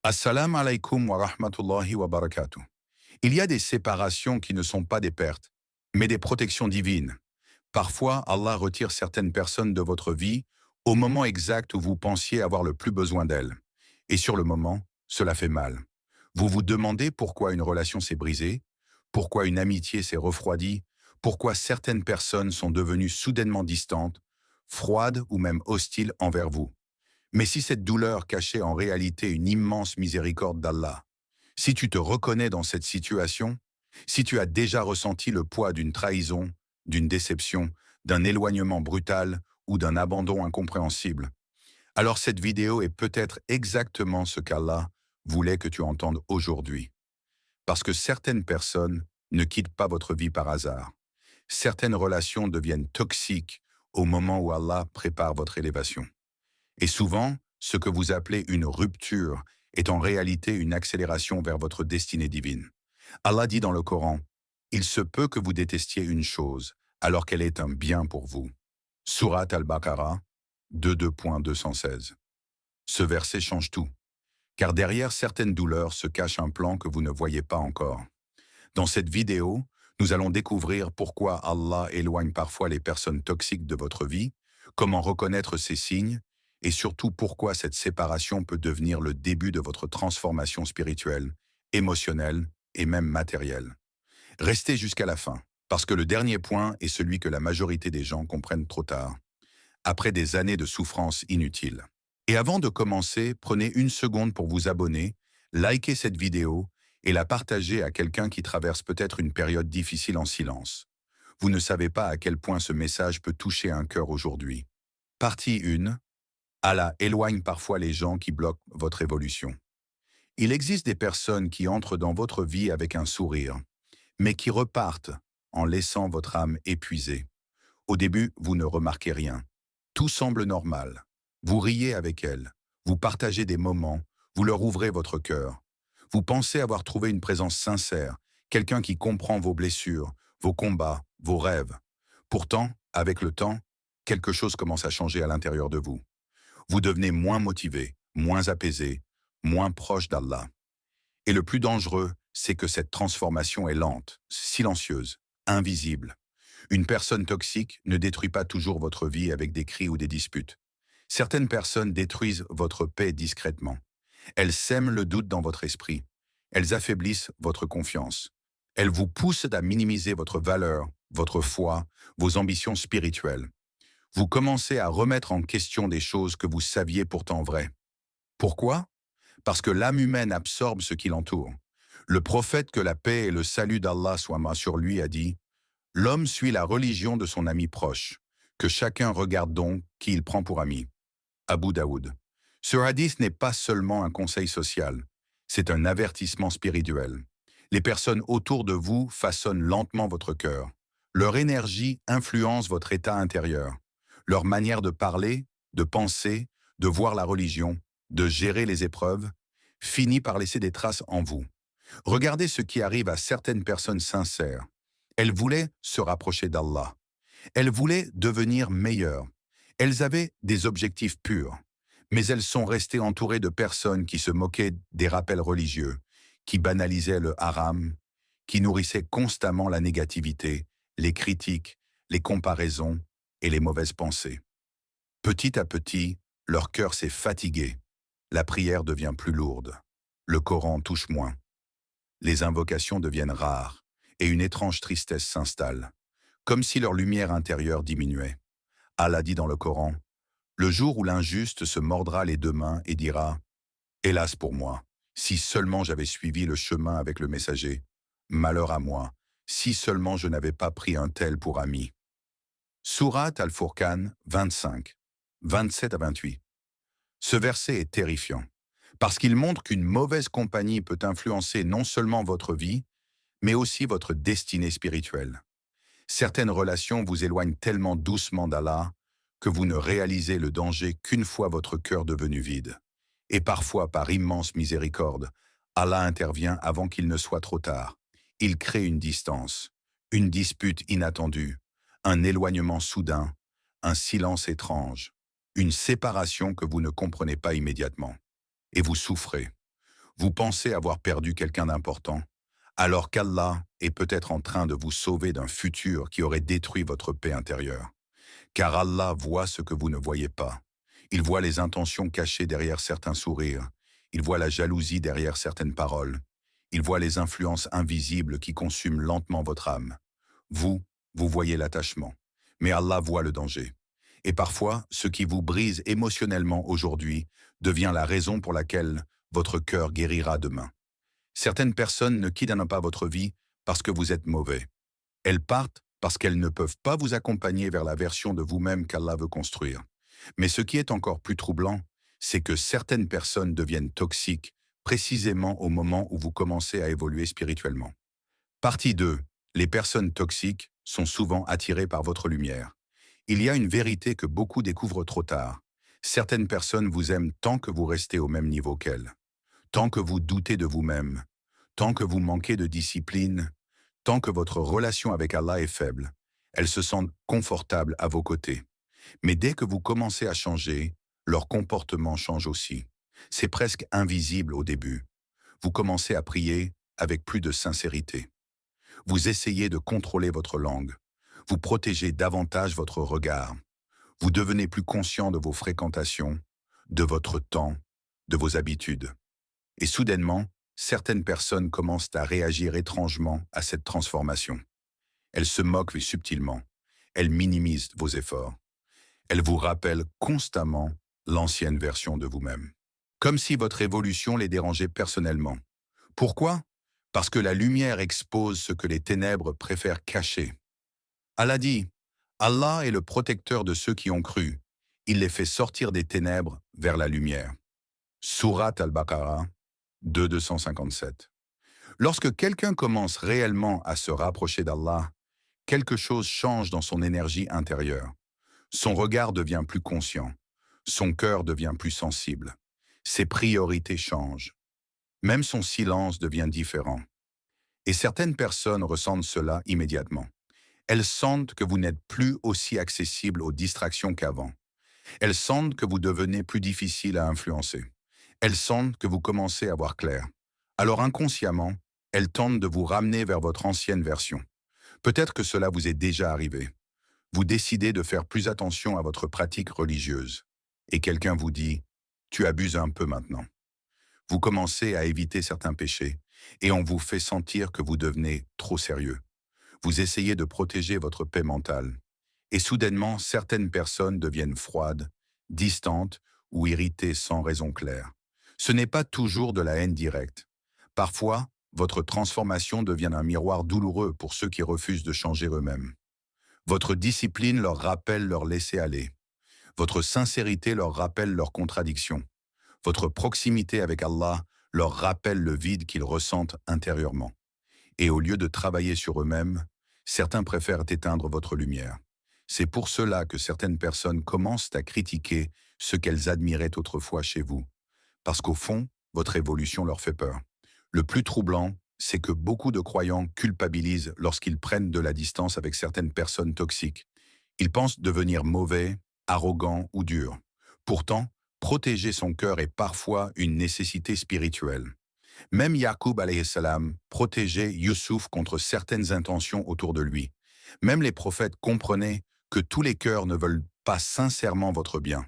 Assalamu alaikum wa rahmatullahi wa barakatuh. Il y a des séparations qui ne sont pas des pertes, mais des protections divines. Parfois, Allah retire certaines personnes de votre vie au moment exact où vous pensiez avoir le plus besoin d'elles. Et sur le moment, cela fait mal. Vous vous demandez pourquoi une relation s'est brisée, pourquoi une amitié s'est refroidie, pourquoi certaines personnes sont devenues soudainement distantes, froides ou même hostiles envers vous. Mais si cette douleur cachait en réalité une immense miséricorde d'Allah, si tu te reconnais dans cette situation, si tu as déjà ressenti le poids d'une trahison, d'une déception, d'un éloignement brutal ou d'un abandon incompréhensible, alors cette vidéo est peut-être exactement ce qu'Allah voulait que tu entendes aujourd'hui. Parce que certaines personnes ne quittent pas votre vie par hasard. Certaines relations deviennent toxiques au moment où Allah prépare votre élévation. Et souvent, ce que vous appelez une rupture est en réalité une accélération vers votre destinée divine. Allah dit dans le Coran, « Il se peut que vous détestiez une chose, alors qu'elle est un bien pour vous. » Surat al-Baqarah 22.216. Ce verset change tout, car derrière certaines douleurs se cache un plan que vous ne voyez pas encore. Dans cette vidéo, nous allons découvrir pourquoi Allah éloigne parfois les personnes toxiques de votre vie, comment reconnaître ces signes, et surtout pourquoi cette séparation peut devenir le début de votre transformation spirituelle, émotionnelle et même matérielle. Restez jusqu'à la fin, parce que le dernier point est celui que la majorité des gens comprennent trop tard, après des années de souffrance inutile. Et avant de commencer, prenez une seconde pour vous abonner, likez cette vidéo et la partager à quelqu'un qui traverse peut-être une période difficile en silence. Vous ne savez pas à quel point ce message peut toucher un cœur aujourd'hui. Partie 1. Allah éloigne parfois les gens qui bloquent votre évolution. Il existe des personnes qui entrent dans votre vie avec un sourire, mais qui repartent en laissant votre âme épuisée. Au début, vous ne remarquez rien. Tout semble normal. Vous riez avec elles, vous partagez des moments, vous leur ouvrez votre cœur. Vous pensez avoir trouvé une présence sincère, quelqu'un qui comprend vos blessures, vos combats, vos rêves. Pourtant, avec le temps, quelque chose commence à changer à l'intérieur de vous. Vous devenez moins motivé, moins apaisé, moins proche d'Allah. Et le plus dangereux, c'est que cette transformation est lente, silencieuse, invisible. Une personne toxique ne détruit pas toujours votre vie avec des cris ou des disputes. Certaines personnes détruisent votre paix discrètement. Elles sèment le doute dans votre esprit. Elles affaiblissent votre confiance. Elles vous poussent à minimiser votre valeur, votre foi, vos ambitions spirituelles. Vous commencez à remettre en question des choses que vous saviez pourtant vraies. Pourquoi? Parce que l'âme humaine absorbe ce qui l'entoure. Le prophète, que la paix et le salut d'Allah soient sur lui, a dit: « L'homme suit la religion de son ami proche. Que chacun regarde donc qui il prend pour ami. » Abu Daoud. Ce hadith n'est pas seulement un conseil social, c'est un avertissement spirituel. Les personnes autour de vous façonnent lentement votre cœur. Leur énergie influence votre état intérieur. Leur manière de parler, de penser, de voir la religion, de gérer les épreuves, finit par laisser des traces en vous. Regardez ce qui arrive à certaines personnes sincères. Elles voulaient se rapprocher d'Allah. Elles voulaient devenir meilleures. Elles avaient des objectifs purs. Mais elles sont restées entourées de personnes qui se moquaient des rappels religieux, qui banalisaient le haram, qui nourrissaient constamment la négativité, les critiques, les comparaisons et les mauvaises pensées. Petit à petit, leur cœur s'est fatigué. La prière devient plus lourde. Le Coran touche moins. Les invocations deviennent rares et une étrange tristesse s'installe, comme si leur lumière intérieure diminuait. Allah dit dans le Coran: « Le jour où l'injuste se mordra les deux mains et dira: « Hélas pour moi, si seulement j'avais suivi le chemin avec le messager. Malheur à moi, si seulement je n'avais pas pris un tel pour ami. » Surat Al-Furqan 25, 27 à 28. Ce verset est terrifiant, parce qu'il montre qu'une mauvaise compagnie peut influencer non seulement votre vie, mais aussi votre destinée spirituelle. Certaines relations vous éloignent tellement doucement d'Allah que vous ne réalisez le danger qu'une fois votre cœur devenu vide. Et parfois, par immense miséricorde, Allah intervient avant qu'il ne soit trop tard. Il crée une distance, une dispute inattendue, un éloignement soudain, un silence étrange, une séparation que vous ne comprenez pas immédiatement. Et vous souffrez. Vous pensez avoir perdu quelqu'un d'important, alors qu'Allah est peut-être en train de vous sauver d'un futur qui aurait détruit votre paix intérieure. Car Allah voit ce que vous ne voyez pas. Il voit les intentions cachées derrière certains sourires. Il voit la jalousie derrière certaines paroles. Il voit les influences invisibles qui consument lentement votre âme. Vous, vous voyez l'attachement. Mais Allah voit le danger. Et parfois, ce qui vous brise émotionnellement aujourd'hui devient la raison pour laquelle votre cœur guérira demain. Certaines personnes ne quittent pas votre vie parce que vous êtes mauvais. Elles partent parce qu'elles ne peuvent pas vous accompagner vers la version de vous-même qu'Allah veut construire. Mais ce qui est encore plus troublant, c'est que certaines personnes deviennent toxiques précisément au moment où vous commencez à évoluer spirituellement. Partie 2. Les personnes toxiques sont souvent attirées par votre lumière. Il y a une vérité que beaucoup découvrent trop tard. Certaines personnes vous aiment tant que vous restez au même niveau qu'elles, tant que vous doutez de vous-même, tant que vous manquez de discipline, tant que votre relation avec Allah est faible. Elles se sentent confortables à vos côtés. Mais dès que vous commencez à changer, leur comportement change aussi. C'est presque invisible au début. Vous commencez à prier avec plus de sincérité. Vous essayez de contrôler votre langue. Vous protégez davantage votre regard. Vous devenez plus conscient de vos fréquentations, de votre temps, de vos habitudes. Et soudainement, certaines personnes commencent à réagir étrangement à cette transformation. Elles se moquent subtilement. Elles minimisent vos efforts. Elles vous rappellent constamment l'ancienne version de vous-même. Comme si votre évolution les dérangeait personnellement. Pourquoi? Parce que la lumière expose ce que les ténèbres préfèrent cacher. Allah dit, Allah est le protecteur de ceux qui ont cru. Il les fait sortir des ténèbres vers la lumière. Sourate Al-Baqarah 257. Lorsque quelqu'un commence réellement à se rapprocher d'Allah, quelque chose change dans son énergie intérieure. Son regard devient plus conscient. Son cœur devient plus sensible. Ses priorités changent. Même son silence devient différent. Et certaines personnes ressentent cela immédiatement. Elles sentent que vous n'êtes plus aussi accessible aux distractions qu'avant. Elles sentent que vous devenez plus difficile à influencer. Elles sentent que vous commencez à voir clair. Alors inconsciemment, elles tentent de vous ramener vers votre ancienne version. Peut-être que cela vous est déjà arrivé. Vous décidez de faire plus attention à votre pratique religieuse. Et quelqu'un vous dit « Tu abuses un peu maintenant ». Vous commencez à éviter certains péchés et on vous fait sentir que vous devenez trop sérieux. Vous essayez de protéger votre paix mentale. Et soudainement, certaines personnes deviennent froides, distantes ou irritées sans raison claire. Ce n'est pas toujours de la haine directe. Parfois, votre transformation devient un miroir douloureux pour ceux qui refusent de changer eux-mêmes. Votre discipline leur rappelle leur laisser-aller. Votre sincérité leur rappelle leurs contradictions. Votre proximité avec Allah leur rappelle le vide qu'ils ressentent intérieurement. Et au lieu de travailler sur eux-mêmes, certains préfèrent éteindre votre lumière. C'est pour cela que certaines personnes commencent à critiquer ce qu'elles admiraient autrefois chez vous. Parce qu'au fond, votre évolution leur fait peur. Le plus troublant, c'est que beaucoup de croyants culpabilisent lorsqu'ils prennent de la distance avec certaines personnes toxiques. Ils pensent devenir mauvais, arrogants ou durs. Pourtant, protéger son cœur est parfois une nécessité spirituelle. Même Yaqub alayhi salam protégeait Youssouf contre certaines intentions autour de lui. Même les prophètes comprenaient que tous les cœurs ne veulent pas sincèrement votre bien.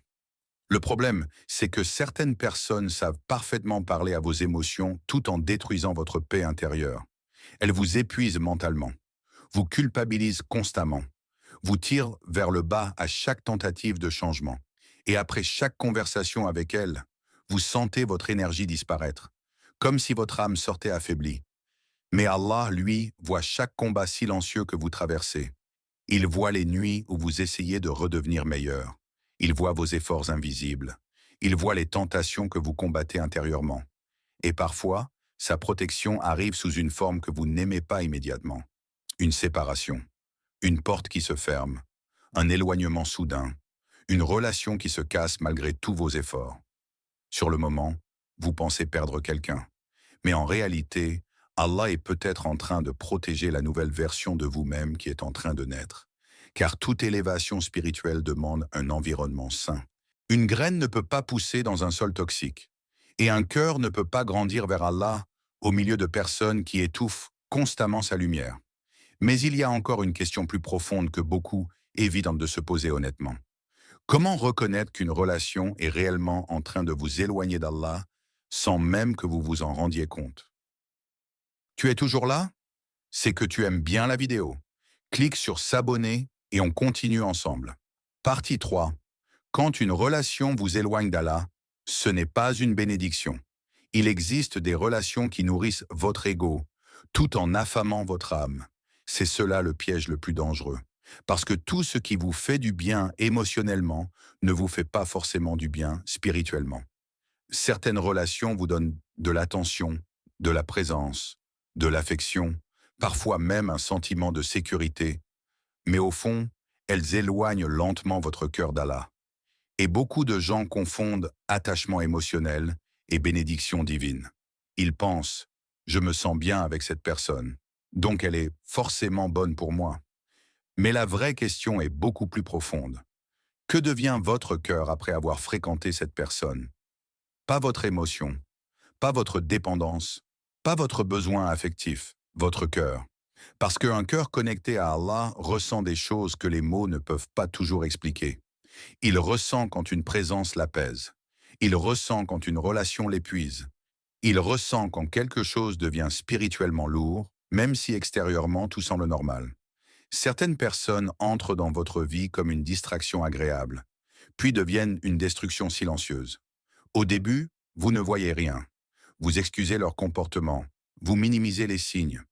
Le problème, c'est que certaines personnes savent parfaitement parler à vos émotions tout en détruisant votre paix intérieure. Elles vous épuisent mentalement, vous culpabilisent constamment, vous tirent vers le bas à chaque tentative de changement. Et après chaque conversation avec elles, vous sentez votre énergie disparaître, comme si votre âme sortait affaiblie. Mais Allah, lui, voit chaque combat silencieux que vous traversez. Il voit les nuits où vous essayez de redevenir meilleur. Il voit vos efforts invisibles. Il voit les tentations que vous combattez intérieurement. Et parfois, sa protection arrive sous une forme que vous n'aimez pas immédiatement. Une séparation, une porte qui se ferme, un éloignement soudain, une relation qui se casse malgré tous vos efforts. Sur le moment, vous pensez perdre quelqu'un. Mais en réalité, Allah est peut-être en train de protéger la nouvelle version de vous-même qui est en train de naître. Car toute élévation spirituelle demande un environnement sain. Une graine ne peut pas pousser dans un sol toxique. Et un cœur ne peut pas grandir vers Allah au milieu de personnes qui étouffent constamment sa lumière. Mais il y a encore une question plus profonde que beaucoup évitent de se poser honnêtement. Comment reconnaître qu'une relation est réellement en train de vous éloigner d'Allah sans même que vous vous en rendiez compte? Tu es toujours là? C'est que tu aimes bien la vidéo. Clique sur s'abonner et on continue ensemble. Partie 3. Quand une relation vous éloigne d'Allah, ce n'est pas une bénédiction. Il existe des relations qui nourrissent votre ego, tout en affamant votre âme. C'est cela le piège le plus dangereux. Parce que tout ce qui vous fait du bien émotionnellement ne vous fait pas forcément du bien spirituellement. Certaines relations vous donnent de l'attention, de la présence, de l'affection, parfois même un sentiment de sécurité, mais au fond, elles éloignent lentement votre cœur d'Allah. Et beaucoup de gens confondent attachement émotionnel et bénédiction divine. Ils pensent, je me sens bien avec cette personne, donc elle est forcément bonne pour moi. Mais la vraie question est beaucoup plus profonde. Que devient votre cœur après avoir fréquenté cette personne? Pas votre émotion, pas votre dépendance, pas votre besoin affectif, votre cœur. Parce qu'un cœur connecté à Allah ressent des choses que les mots ne peuvent pas toujours expliquer. Il ressent quand une présence l'apaise. Il ressent quand une relation l'épuise. Il ressent quand quelque chose devient spirituellement lourd, même si extérieurement tout semble normal. Certaines personnes entrent dans votre vie comme une distraction agréable, puis deviennent une destruction silencieuse. Au début, vous ne voyez rien. Vous excusez leur comportement. Vous minimisez les signes.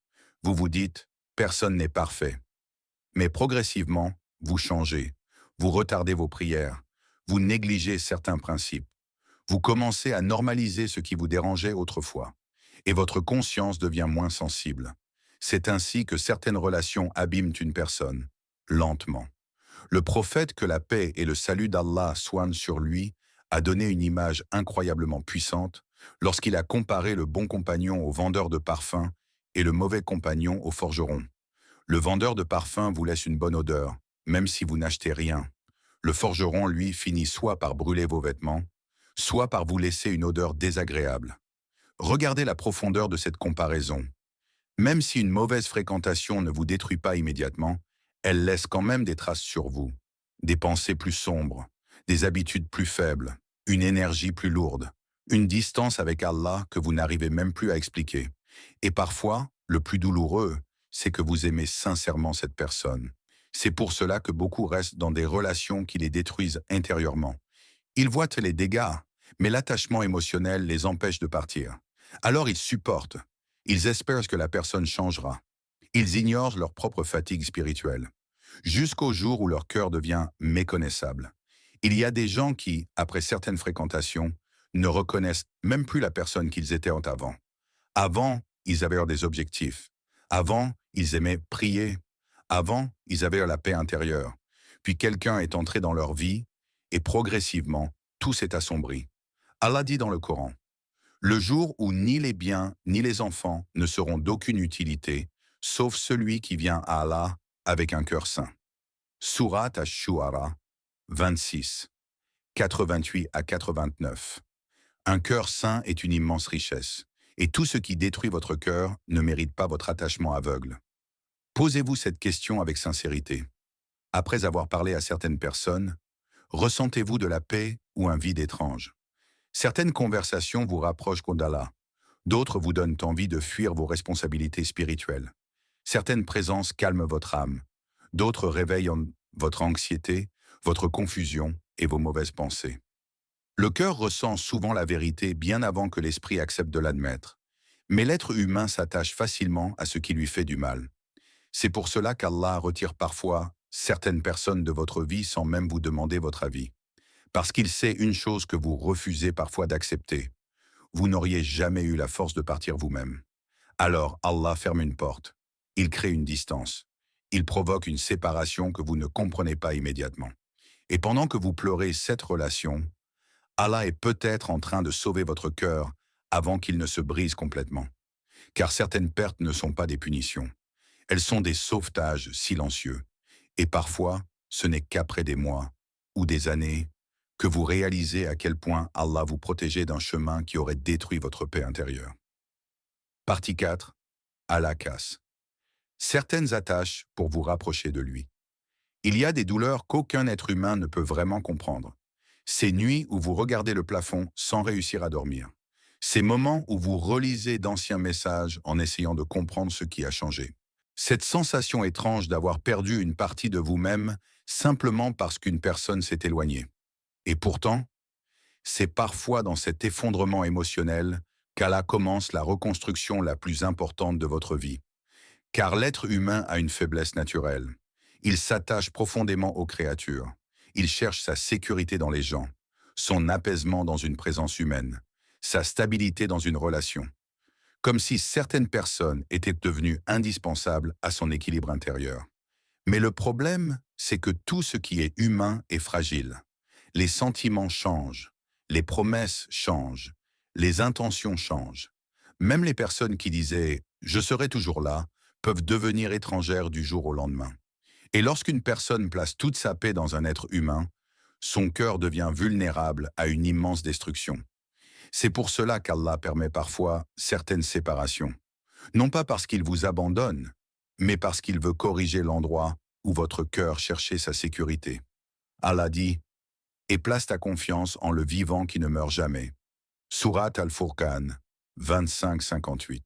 Vous vous dites « personne n'est parfait ». Mais progressivement, vous changez. Vous retardez vos prières. Vous négligez certains principes. Vous commencez à normaliser ce qui vous dérangeait autrefois. Et votre conscience devient moins sensible. C'est ainsi que certaines relations abîment une personne, lentement. Le prophète, que la paix et le salut d'Allah soient sur lui, a donné une image incroyablement puissante lorsqu'il a comparé le bon compagnon au vendeur de parfums et le mauvais compagnon au forgeron. Le vendeur de parfums vous laisse une bonne odeur, même si vous n'achetez rien. Le forgeron, lui, finit soit par brûler vos vêtements, soit par vous laisser une odeur désagréable. Regardez la profondeur de cette comparaison. Même si une mauvaise fréquentation ne vous détruit pas immédiatement, elle laisse quand même des traces sur vous. Des pensées plus sombres, des habitudes plus faibles, une énergie plus lourde, une distance avec Allah que vous n'arrivez même plus à expliquer. Et parfois, le plus douloureux, c'est que vous aimez sincèrement cette personne. C'est pour cela que beaucoup restent dans des relations qui les détruisent intérieurement. Ils voient les dégâts, mais l'attachement émotionnel les empêche de partir. Alors ils supportent. Ils espèrent que la personne changera. Ils ignorent leur propre fatigue spirituelle, jusqu'au jour où leur cœur devient méconnaissable. Il y a des gens qui, après certaines fréquentations, ne reconnaissent même plus la personne qu'ils étaient avant. Avant, ils avaient des objectifs. Avant, ils aimaient prier. Avant, ils avaient la paix intérieure. Puis quelqu'un est entré dans leur vie et progressivement, tout s'est assombri. Allah dit dans le Coran, « Le jour où ni les biens ni les enfants ne seront d'aucune utilité, sauf celui qui vient à Allah avec un cœur saint. » Sourate Ash-Shu'ara 26, 88 à 89. Un cœur saint est une immense richesse, et tout ce qui détruit votre cœur ne mérite pas votre attachement aveugle. Posez-vous cette question avec sincérité. Après avoir parlé à certaines personnes, ressentez-vous de la paix ou un vide étrange? Certaines conversations vous rapprochent d'Allah, d'autres vous donnent envie de fuir vos responsabilités spirituelles. Certaines présences calment votre âme, d'autres réveillent votre anxiété, votre confusion et vos mauvaises pensées. Le cœur ressent souvent la vérité bien avant que l'esprit accepte de l'admettre, mais l'être humain s'attache facilement à ce qui lui fait du mal. C'est pour cela qu'Allah retire parfois certaines personnes de votre vie sans même vous demander votre avis. Parce qu'il sait une chose que vous refusez parfois d'accepter. Vous n'auriez jamais eu la force de partir vous-même. Alors Allah ferme une porte. Il crée une distance. Il provoque une séparation que vous ne comprenez pas immédiatement. Et pendant que vous pleurez cette relation, Allah est peut-être en train de sauver votre cœur avant qu'il ne se brise complètement. Car certaines pertes ne sont pas des punitions. Elles sont des sauvetages silencieux. Et parfois, ce n'est qu'après des mois ou des années que vous réalisez à quel point Allah vous protégeait d'un chemin qui aurait détruit votre paix intérieure. Partie 4. Allah casse. Certaines attaches pour vous rapprocher de lui. Il y a des douleurs qu'aucun être humain ne peut vraiment comprendre. Ces nuits où vous regardez le plafond sans réussir à dormir. Ces moments où vous relisez d'anciens messages en essayant de comprendre ce qui a changé. Cette sensation étrange d'avoir perdu une partie de vous-même simplement parce qu'une personne s'est éloignée. Et pourtant, c'est parfois dans cet effondrement émotionnel qu'Allah commence la reconstruction la plus importante de votre vie. Car l'être humain a une faiblesse naturelle. Il s'attache profondément aux créatures. Il cherche sa sécurité dans les gens, son apaisement dans une présence humaine, sa stabilité dans une relation. Comme si certaines personnes étaient devenues indispensables à son équilibre intérieur. Mais le problème, c'est que tout ce qui est humain est fragile. Les sentiments changent, les promesses changent, les intentions changent. Même les personnes qui disaient « je serai toujours là » peuvent devenir étrangères du jour au lendemain. Et lorsqu'une personne place toute sa paix dans un être humain, son cœur devient vulnérable à une immense destruction. C'est pour cela qu'Allah permet parfois certaines séparations. Non pas parce qu'il vous abandonne, mais parce qu'il veut corriger l'endroit où votre cœur cherchait sa sécurité. Allah dit « Et place ta confiance en le vivant qui ne meurt jamais ». Surat Al-Furqan, 25-58.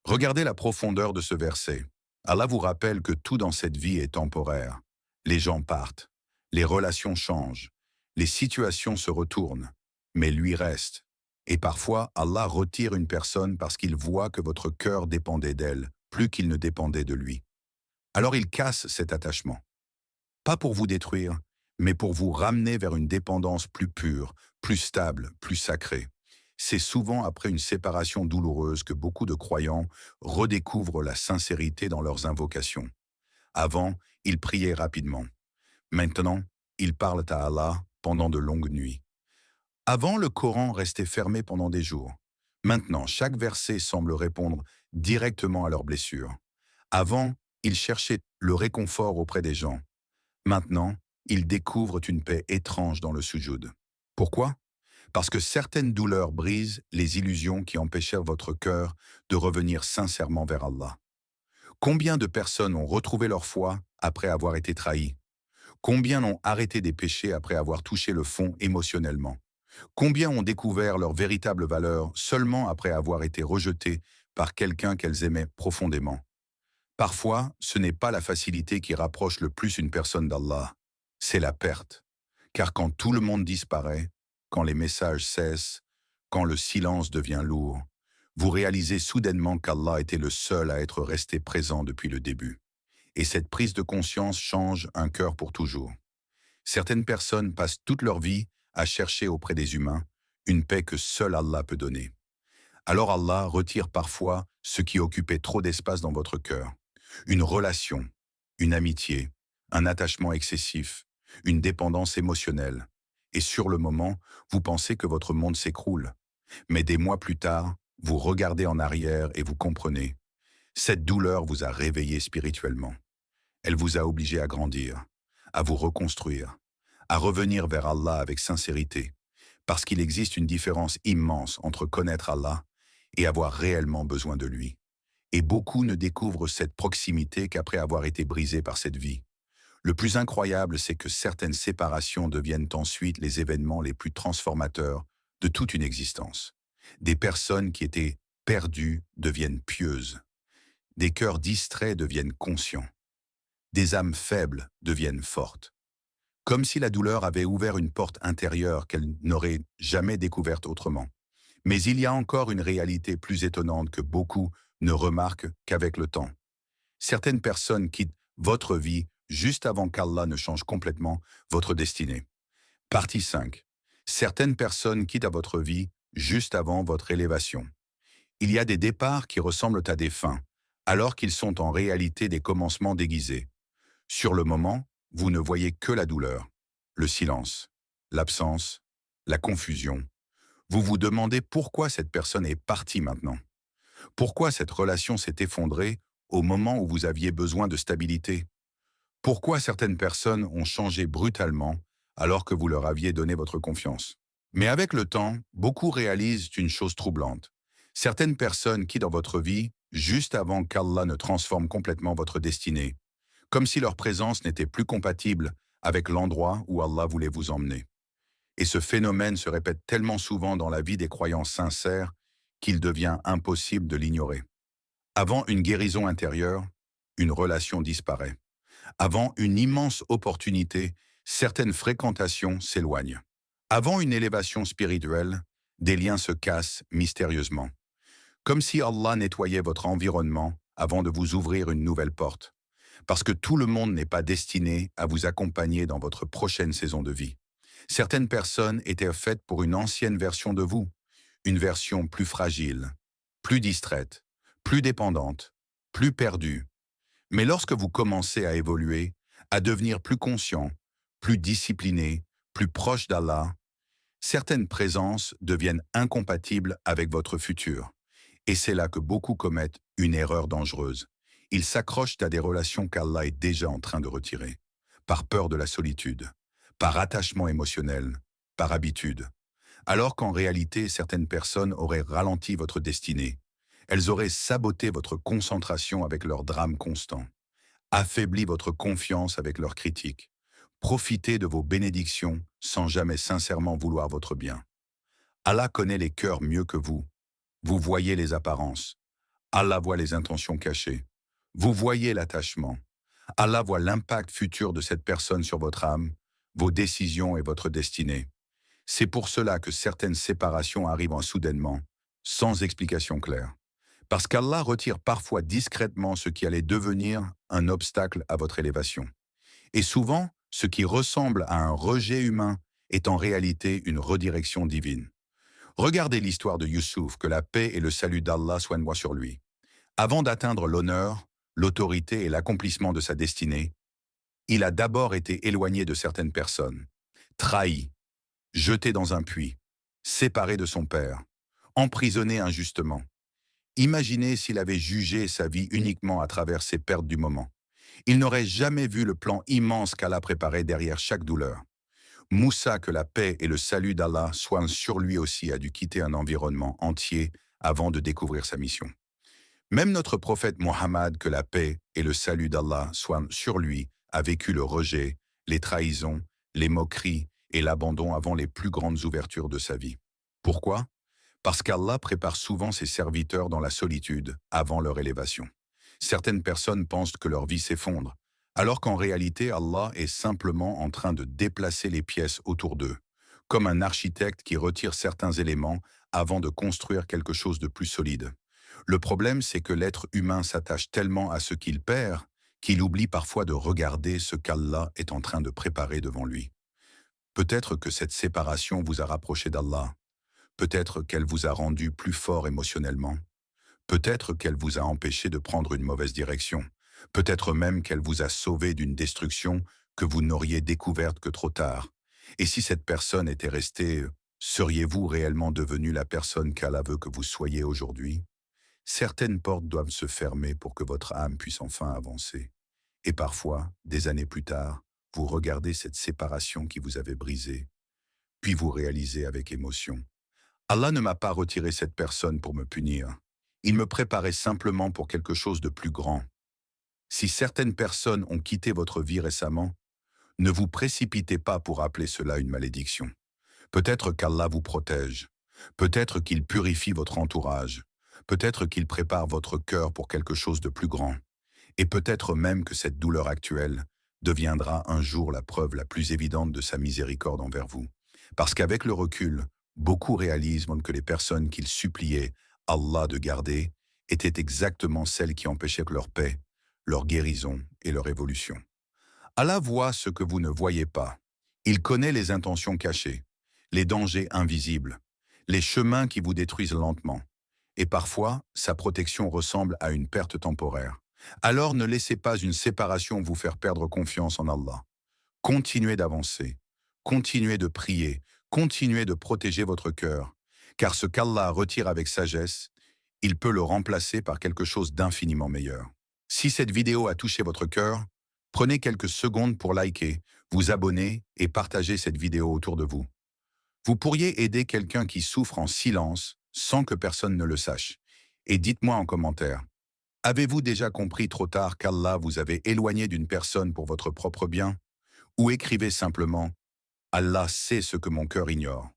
Regardez la profondeur de ce verset. Allah vous rappelle que tout dans cette vie est temporaire. Les gens partent, les relations changent, les situations se retournent, mais lui reste. Et parfois, Allah retire une personne parce qu'il voit que votre cœur dépendait d'elle, plus qu'il ne dépendait de lui. Alors il casse cet attachement. Pas pour vous détruire, mais pour vous ramener vers une dépendance plus pure, plus stable, plus sacrée. C'est souvent après une séparation douloureuse que beaucoup de croyants redécouvrent la sincérité dans leurs invocations. Avant, ils priaient rapidement. Maintenant, ils parlent à Allah pendant de longues nuits. Avant, le Coran restait fermé pendant des jours. Maintenant, chaque verset semble répondre directement à leurs blessures. Avant, ils cherchaient le réconfort auprès des gens. Maintenant, ils découvrent une paix étrange dans le sujoud. Pourquoi? Parce que certaines douleurs brisent les illusions qui empêchèrent votre cœur de revenir sincèrement vers Allah. Combien de personnes ont retrouvé leur foi après avoir été trahies? Combien ont arrêté des péchés après avoir touché le fond émotionnellement? Combien ont découvert leur véritable valeur seulement après avoir été rejetés par quelqu'un qu'elles aimaient profondément? Parfois, ce n'est pas la facilité qui rapproche le plus une personne d'Allah, c'est la perte. Car quand tout le monde disparaît, quand les messages cessent, quand le silence devient lourd, vous réalisez soudainement qu'Allah était le seul à être resté présent depuis le début. Et cette prise de conscience change un cœur pour toujours. Certaines personnes passent toute leur vie à chercher auprès des humains une paix que seul Allah peut donner. Alors Allah retire parfois ce qui occupait trop d'espace dans votre cœur. Une relation, une amitié, un attachement excessif, une dépendance émotionnelle. Et sur le moment, vous pensez que votre monde s'écroule. Mais des mois plus tard, vous regardez en arrière et vous comprenez. Cette douleur vous a réveillé spirituellement. Elle vous a obligé à grandir, à vous reconstruire, à revenir vers Allah avec sincérité, parce qu'il existe une différence immense entre connaître Allah et avoir réellement besoin de lui. Et beaucoup ne découvrent cette proximité qu'après avoir été brisés par cette vie. Le plus incroyable, c'est que certaines séparations deviennent ensuite les événements les plus transformateurs de toute une existence. Des personnes qui étaient perdues deviennent pieuses. Des cœurs distraits deviennent conscients. Des âmes faibles deviennent fortes. Comme si la douleur avait ouvert une porte intérieure qu'elle n'aurait jamais découverte autrement. Mais il y a encore une réalité plus étonnante que beaucoup ne remarquent qu'avec le temps. Certaines personnes quittent votre vie juste avant qu'Allah ne change complètement votre destinée. Partie 5. Certaines personnes quittent à votre vie juste avant votre élévation. Il y a des départs qui ressemblent à des fins, alors qu'ils sont en réalité des commencements déguisés. Sur le moment, vous ne voyez que la douleur, le silence, l'absence, la confusion. Vous vous demandez pourquoi cette personne est partie maintenant. Pourquoi cette relation s'est effondrée au moment où vous aviez besoin de stabilité? Pourquoi certaines personnes ont changé brutalement alors que vous leur aviez donné votre confiance. Mais avec le temps, beaucoup réalisent une chose troublante. Certaines personnes quittent dans votre vie juste avant qu'Allah ne transforme complètement votre destinée, comme si leur présence n'était plus compatible avec l'endroit où Allah voulait vous emmener. Et ce phénomène se répète tellement souvent dans la vie des croyants sincères qu'il devient impossible de l'ignorer. Avant une guérison intérieure, une relation disparaît. Avant une immense opportunité, certaines fréquentations s'éloignent. Avant une élévation spirituelle, des liens se cassent mystérieusement. Comme si Allah nettoyait votre environnement avant de vous ouvrir une nouvelle porte. Parce que tout le monde n'est pas destiné à vous accompagner dans votre prochaine saison de vie. Certaines personnes étaient faites pour une ancienne version de vous, une version plus fragile, plus distraite, plus dépendante, plus perdue. Mais lorsque vous commencez à évoluer, à devenir plus conscient, plus discipliné, plus proche d'Allah, certaines présences deviennent incompatibles avec votre futur. Et c'est là que beaucoup commettent une erreur dangereuse. Ils s'accrochent à des relations qu'Allah est déjà en train de retirer, par peur de la solitude, par attachement émotionnel, par habitude. Alors qu'en réalité, certaines personnes auraient ralenti votre destinée. Elles auraient saboté votre concentration avec leurs drames constants, affaibli votre confiance avec leurs critiques, profité de vos bénédictions sans jamais sincèrement vouloir votre bien. Allah connaît les cœurs mieux que vous. Vous voyez les apparences. Allah voit les intentions cachées. Vous voyez l'attachement. Allah voit l'impact futur de cette personne sur votre âme, vos décisions et votre destinée. C'est pour cela que certaines séparations arrivent soudainement, sans explication claire. Parce qu'Allah retire parfois discrètement ce qui allait devenir un obstacle à votre élévation. Et souvent, ce qui ressemble à un rejet humain est en réalité une redirection divine. Regardez l'histoire de Youssouf, que la paix et le salut d'Allah soient de moi sur lui. Avant d'atteindre l'honneur, l'autorité et l'accomplissement de sa destinée, il a d'abord été éloigné de certaines personnes, trahi, jeté dans un puits, séparé de son père, emprisonné injustement. Imaginez s'il avait jugé sa vie uniquement à travers ses pertes du moment. Il n'aurait jamais vu le plan immense qu'Allah préparait derrière chaque douleur. Moussa, que la paix et le salut d'Allah soient sur lui aussi, a dû quitter un environnement entier avant de découvrir sa mission. Même notre prophète Mohammed, que la paix et le salut d'Allah soient sur lui, a vécu le rejet, les trahisons, les moqueries et l'abandon avant les plus grandes ouvertures de sa vie. Pourquoi? Parce qu'Allah prépare souvent ses serviteurs dans la solitude avant leur élévation. Certaines personnes pensent que leur vie s'effondre, alors qu'en réalité, Allah est simplement en train de déplacer les pièces autour d'eux, comme un architecte qui retire certains éléments avant de construire quelque chose de plus solide. Le problème, c'est que l'être humain s'attache tellement à ce qu'il perd qu'il oublie parfois de regarder ce qu'Allah est en train de préparer devant lui. Peut-être que cette séparation vous a rapproché d'Allah. Peut-être qu'elle vous a rendu plus fort émotionnellement. Peut-être qu'elle vous a empêché de prendre une mauvaise direction. Peut-être même qu'elle vous a sauvé d'une destruction que vous n'auriez découverte que trop tard. Et si cette personne était restée, seriez-vous réellement devenu la personne qu'Allah veut que vous soyez aujourd'hui? Certaines portes doivent se fermer pour que votre âme puisse enfin avancer. Et parfois, des années plus tard, vous regardez cette séparation qui vous avait brisé, puis vous réalisez avec émotion: Allah ne m'a pas retiré cette personne pour me punir. Il me préparait simplement pour quelque chose de plus grand. Si certaines personnes ont quitté votre vie récemment, ne vous précipitez pas pour appeler cela une malédiction. Peut-être qu'Allah vous protège. Peut-être qu'il purifie votre entourage. Peut-être qu'il prépare votre cœur pour quelque chose de plus grand. Et peut-être même que cette douleur actuelle deviendra un jour la preuve la plus évidente de sa miséricorde envers vous. Parce qu'avec le recul, beaucoup réalisent que les personnes qu'ils suppliaient Allah de garder étaient exactement celles qui empêchaient leur paix, leur guérison et leur évolution. Allah voit ce que vous ne voyez pas. Il connaît les intentions cachées, les dangers invisibles, les chemins qui vous détruisent lentement. Et parfois, sa protection ressemble à une perte temporaire. Alors ne laissez pas une séparation vous faire perdre confiance en Allah. Continuez d'avancer, continuez de prier, continuez de protéger votre cœur, car ce qu'Allah retire avec sagesse, il peut le remplacer par quelque chose d'infiniment meilleur. Si cette vidéo a touché votre cœur, prenez quelques secondes pour liker, vous abonner et partager cette vidéo autour de vous. Vous pourriez aider quelqu'un qui souffre en silence sans que personne ne le sache. Et dites-moi en commentaire, avez-vous déjà compris trop tard qu'Allah vous avait éloigné d'une personne pour votre propre bien? Ou écrivez simplement « Allah sait ce que mon cœur ignore ».